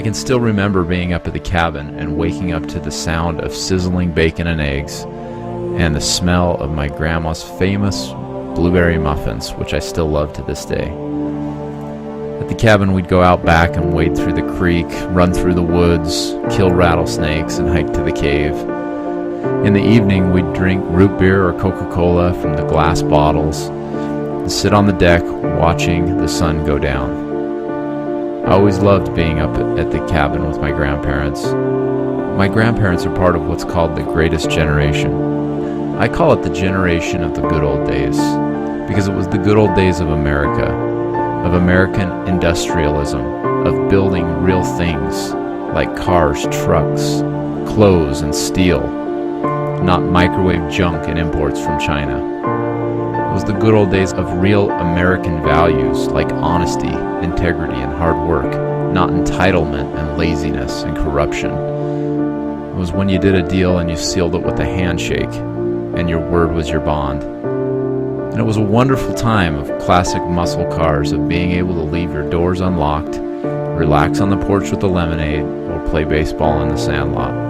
I can still remember being up at the cabin and waking up to the sound of sizzling bacon and eggs and the smell of my grandma's famous blueberry muffins, which I still love to this day. At the cabin, we'd go out back and wade through the creek, run through the woods, kill rattlesnakes, and hike to the cave. In the evening, we'd drink root beer or Coca-Cola from the glass bottles and sit on the deck watching the sun go down. I always loved being up at the cabin with my grandparents. My grandparents are part of what's called the greatest generation. I call it the generation of the good old days because it was the good old days of America, of American industrialism, of building real things like cars, trucks, clothes, and steel, not microwave junk and imports from China. It was the good old days of real American values like honesty, integrity, and hard work, not entitlement and laziness and corruption. It was when you did a deal and you sealed it with a handshake, and your word was your bond. And it was a wonderful time of classic muscle cars, of being able to leave your doors unlocked, relax on the porch with a lemonade, or play baseball in the sandlot.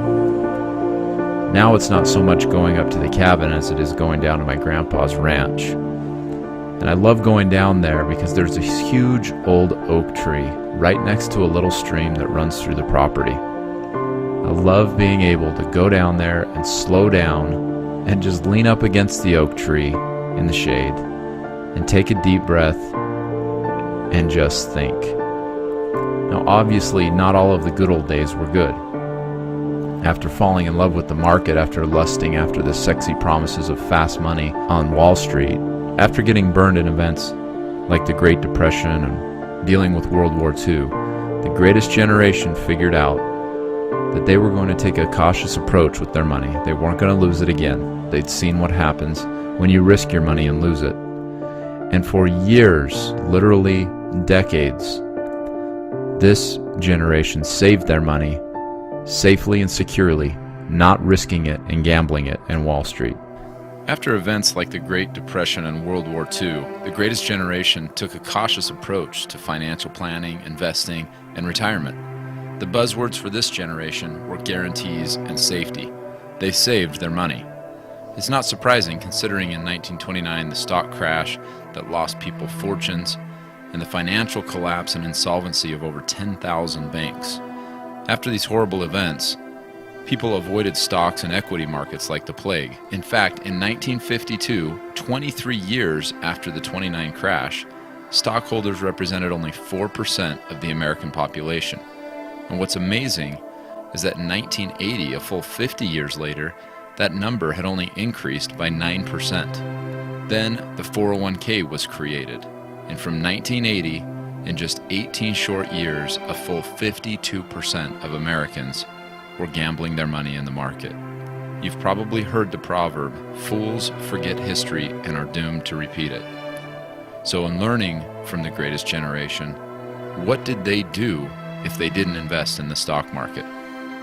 Now it's not so much going up to the cabin as it is going down to my grandpa's ranch. And I love going down there because there's a huge old oak tree right next to a little stream that runs through the property. I love being able to go down there and slow down and just lean up against the oak tree in the shade and take a deep breath and just think. Now obviously not all of the good old days were good. After falling in love with the market, after lusting after the sexy promises of fast money on Wall Street, after getting burned in events like the Great Depression and dealing with World War II, the greatest generation figured out that they were going to take a cautious approach with their money. They weren't going to lose it again. They'd seen what happens when you risk your money and lose it. And for years, literally decades, this generation saved their money safely and securely, not risking it and gambling it in Wall Street. After events like the Great Depression and World War II, the greatest generation took a cautious approach to financial planning, investing, and retirement. The buzzwords for this generation were guarantees and safety. They saved their money. It's not surprising considering in 1929 the stock crash that lost people fortunes and the financial collapse and insolvency of over 10,000 banks. After these horrible events, people avoided stocks and equity markets like the plague. In fact, in 1952, 23 years after the 29 crash, stockholders represented only 4% of the American population. And what's amazing is that in 1980, a full 50 years later, that number had only increased by 9%. Then the 401k was created, and from 1980, in just 18 short years, a full 52% of Americans were gambling their money in the market. You've probably heard the proverb, fools forget history and are doomed to repeat it. So in learning from the greatest generation, what did they do if they didn't invest in the stock market?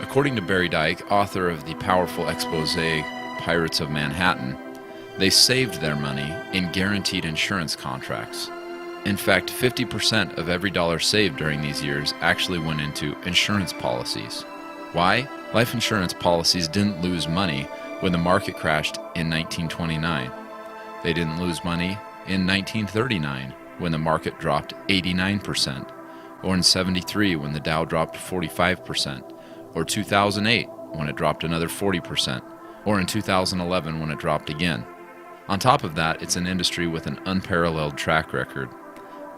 According to Barry Dyke, author of the powerful expose Pirates of Manhattan, they saved their money in guaranteed insurance contracts. In fact, 50% of every dollar saved during these years actually went into insurance policies. Why? Life insurance policies didn't lose money when the market crashed in 1929. They didn't lose money in 1939 when the market dropped 89%, or in 73 when the Dow dropped 45%, or 2008 when it dropped another 40%, or in 2011 when it dropped again. On top of that, it's an industry with an unparalleled track record.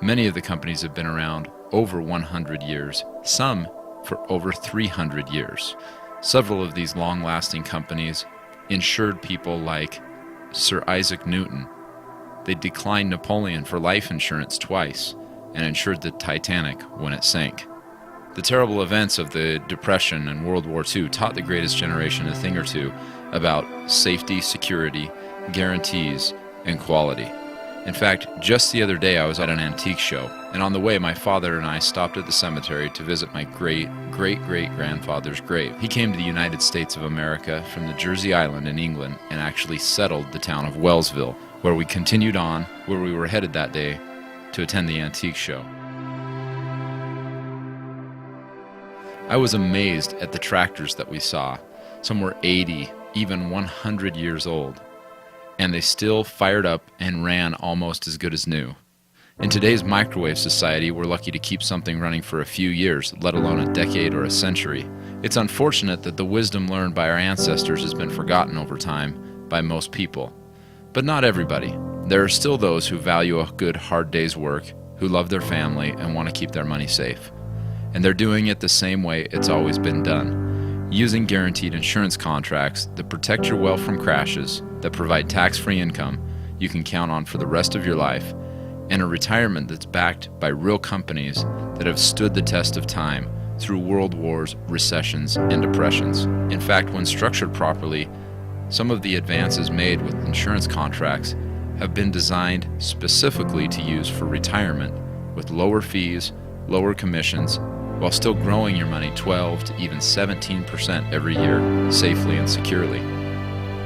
Many of the companies have been around over 100 years, some for over 300 years. Several of these long-lasting companies insured people like Sir Isaac Newton. They declined Napoleon for life insurance twice and insured the Titanic when it sank. The terrible events of the Depression and World War II taught the greatest generation a thing or two about safety, security, guarantees, and quality. In fact, just the other day I was at an antique show, and on the way my father and I stopped at the cemetery to visit my great-great-great-grandfather's grave. He came to the United States of America from the Jersey Island in England and actually settled the town of Wellsville, where we continued on, where we were headed that day to attend the antique show. I was amazed at the tractors that we saw. Some were 80, even 100 years old, and they still fired up and ran almost as good as new. In today's microwave society, we're lucky to keep something running for a few years, let alone a decade or a century. It's unfortunate that the wisdom learned by our ancestors has been forgotten over time by most people. But not everybody. There are still those who value a good hard day's work, who love their family and want to keep their money safe. And they're doing it the same way it's always been done, using guaranteed insurance contracts that protect your wealth from crashes, that provide tax-free income you can count on for the rest of your life, and a retirement that's backed by real companies that have stood the test of time through world wars, recessions, and depressions. In fact, when structured properly, some of the advances made with insurance contracts have been designed specifically to use for retirement, with lower fees, lower commissions, while still growing your money 12 to even 17% every year, safely and securely.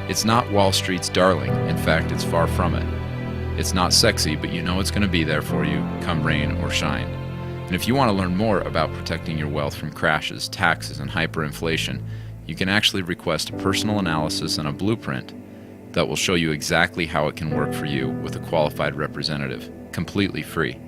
It's not Wall Street's darling. In fact, it's far from it. It's not sexy, but you know it's going to be there for you, come rain or shine. And if you want to learn more about protecting your wealth from crashes, taxes, and hyperinflation, you can actually request a personal analysis and a blueprint that will show you exactly how it can work for you with a qualified representative, completely free.